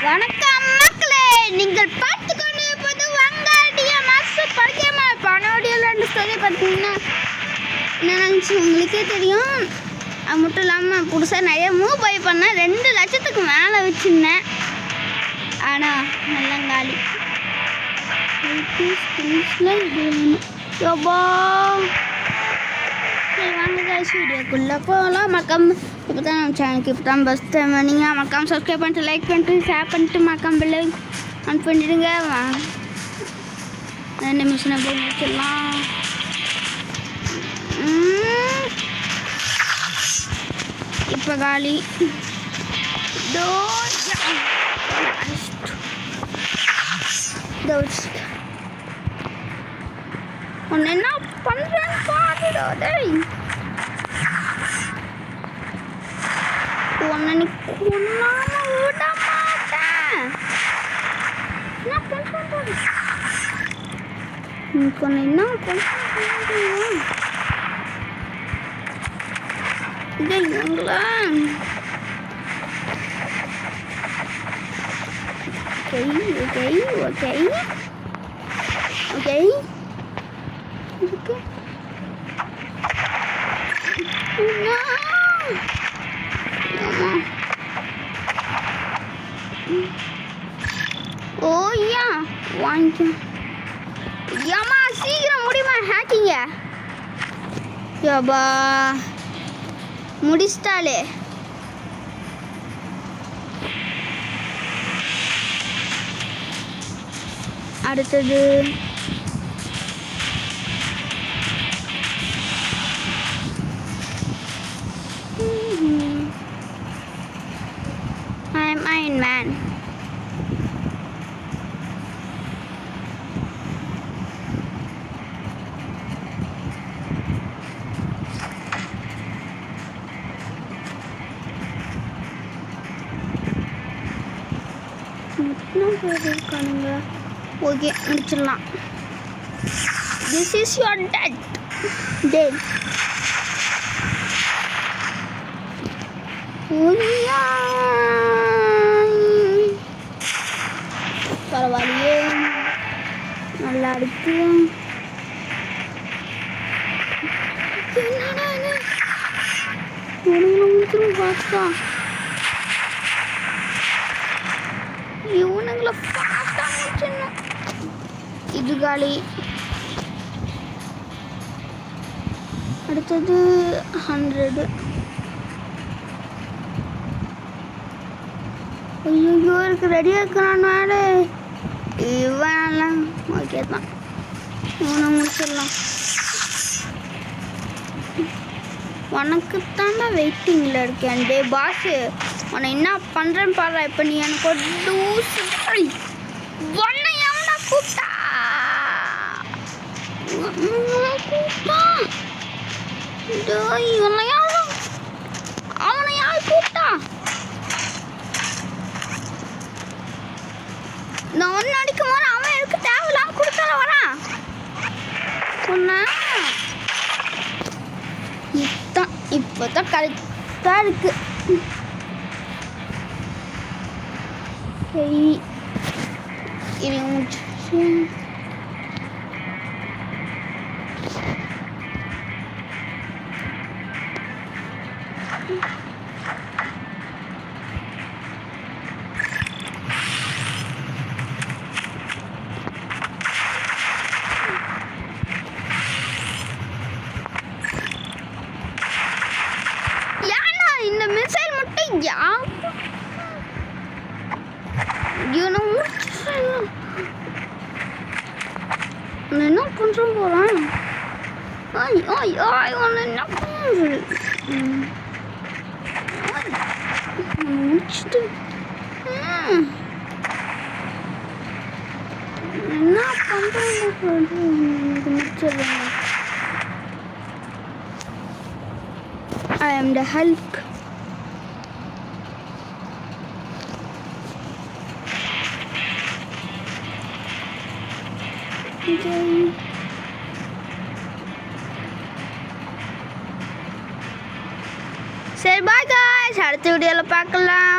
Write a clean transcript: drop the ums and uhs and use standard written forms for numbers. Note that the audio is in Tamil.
வணக்கம் மக்களே, நீங்கள் பார்த்துக்கொண்டு இருப்பது வங்காடிய மாசு பழக்கமா பணோடியில் சொல்லி பார்த்தீங்கன்னா என்ன நினச்சி உங்களுக்கே தெரியும். அது மட்டும் இல்லாமல் புதுசாக நிறைய மூவ் பை பண்ணேன். 2 லட்சத்துக்கு மேலே வச்சுருந்தேன். ஆனால் நல்லங்காலி யோபா. சரி வாங்க காய்ச்சி வீடியோக்குள்ளே போகலாம். மறக்காம இப்போ தான் நம்ம சேனலுக்கு இப்போ தான் பஸ் டைம் நீங்கள் மறக்காம சப்ஸ்கிரைப் பண்ணிட்டு லைக் பண்ணிட்டு ஷேர் பண்ணிட்டு மறக்காம பெல்லை ஆன் பண்ணிவிடுங்க. 2 நிமிஷம் போய் முடிச்சிடலாம். இப்போ காலி ஒன்று என்ன பண்ணுறேன்னு பாருடா. ஒன்று நீ கொல்லாம விட மாட்டேன். என்ன பண்ணுறேன் நீ கொண்டு என்ன பண்ணுறேன் இது எங்களா. ஓகே ஓகே ஓகே ஓகே ஓய்யா வாங்கிக்க. ஏமா சீக்கிரம் முடியுமா ஹேக்கிங்க? யோபா முடிச்சிட்டாலே. அடுத்தது Iron Man. ஓகே முடிச்சிடலாம். This is your dead. பரவாயில்லையே, நல்லா இருக்கு. என்னடா இது முடிச்சிடும் பார்த்தா. இவனுங்களை ஃபாஸ்ட்டாக முடிச்சிடணும். இது காலி. அடுத்தது 100. ஐயோ இருக்கு ரெடியாக இருக்கிறான் நாடு. இவனெல்லாம் ஓகே தான், இவனை முடிச்சிடலாம். உனக்குத்தாண்டா வெயிட்டிங்கில் இருக்கேன். டே பாஸு, உன்னை என்ன பண்ணுறேன்னு பாடுறா. இப்போ நீ எனக்கு ஒரு லூசு. உன்னை எவனா கூப்பிட்டா? அவனை யார் கூப்பிட்டா? நான் ஒன்று அடிக்கும் போது அவன் எனக்கு தேவையில்லாம கொடுத்தால வரான். சொன்ன இப்போதான் கரெக்டாக இருக்கு. இது முடிச்சு இந்த மிசைல் மட்டும் என்ன பண்ணுற போகிறான்? என்ன பண்ணுறது முடிச்சுட்டு என்ன பண்ணுறது முடிச்சிடுறேன். I am the Hulk. சரி பாய் காய்ஸ், அடுத்த வீடியோவில் பார்க்கலாம்.